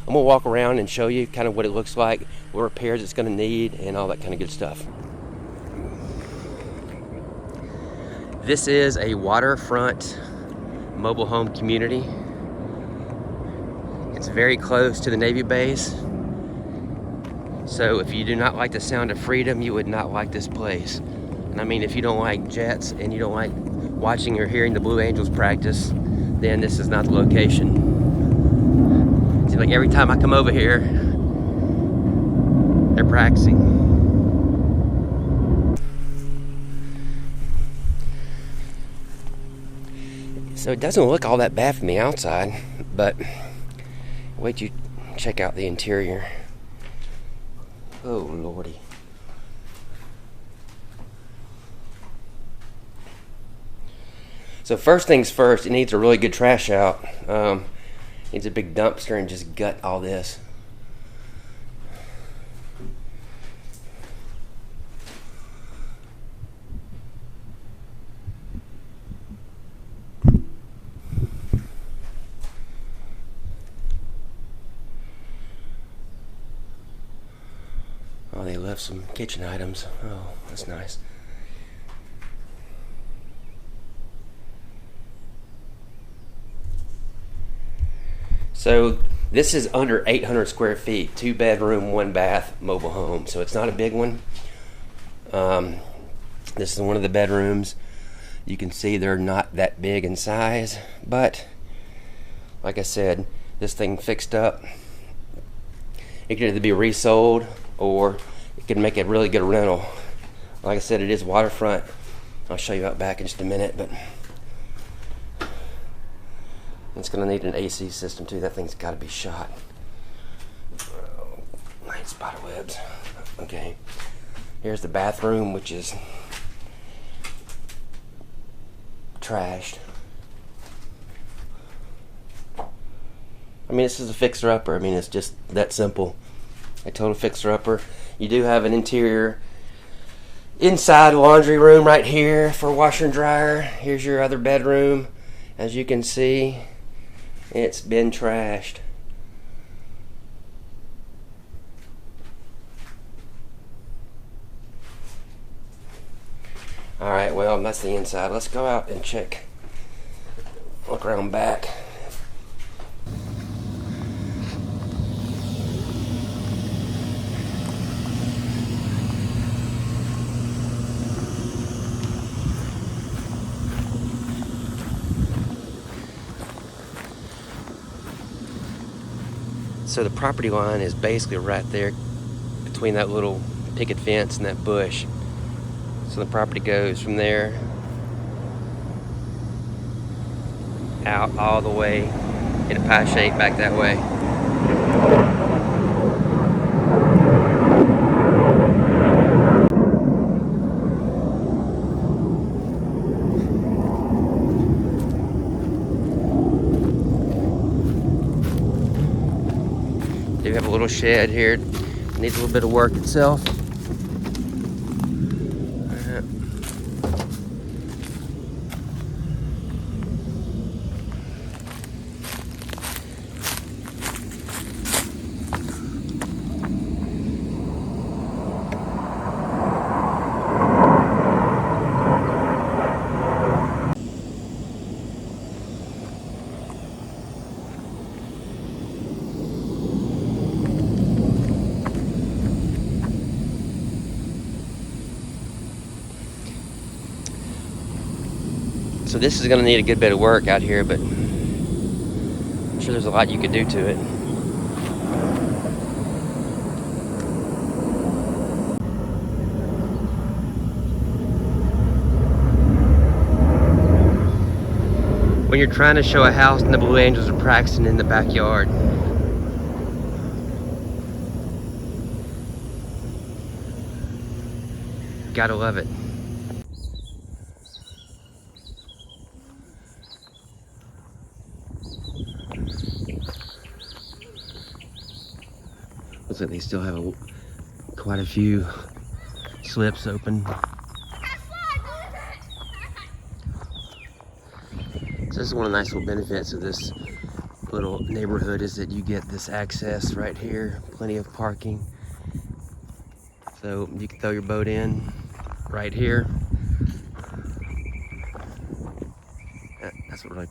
I'm gonna walk around and show you kind of what it looks like, what repairs it's gonna need, and all that kind of good stuff. This is a waterfront mobile home community. It's very close to the Navy base. So if you do not like the sound of freedom, you would not like this place. And I mean, if you don't like jets and you don't like watching or hearing the Blue Angels practice, then this is not the location. It seems like every time I come over here, they're practicing. So it doesn't look all that bad from the outside, but wait till you check out the interior. Oh, Lordy. So first things first, it needs a really good trash out. Needs a big dumpster and just gut all this. Oh, they left some kitchen items. Oh, that's nice. So this is under 800 square feet, 2 bedroom, 1 bath mobile home. So it's not a big one. This is one of the bedrooms. You can see they're not that big in size, but like I said, this thing fixed up, it can either be resold or it can make a really good rental. Like I said, it is waterfront. I'll show you out back in just a minute, but it's going to need an AC system too. That thing's got to be shot. Oh, nice spider webs. Okay, here's the bathroom, which is trashed. I mean, this is a fixer-upper. I mean, it's just that simple. A total fixer-upper. You do have an interior inside laundry room right here for washer and dryer. Here's your other bedroom. As you can see, it's been trashed. Alright, well, that's the inside. Let's go out and check. Look around back. So the property line is basically right there between that little picket fence and that bush. So the property goes from there out all the way in a pie shape back that way. Do have a little shed here. It needs a little bit of work itself. So this is going to need a good bit of work out here, but I'm sure there's a lot you could do to it. When you're trying to show a house and the Blue Angels are practicing in the backyard. Gotta love it. Looks like they still have quite a few slips open. So this is one of the nice little benefits of this little neighborhood is that you get this access right here, plenty of parking. So you can throw your boat in right here. That's what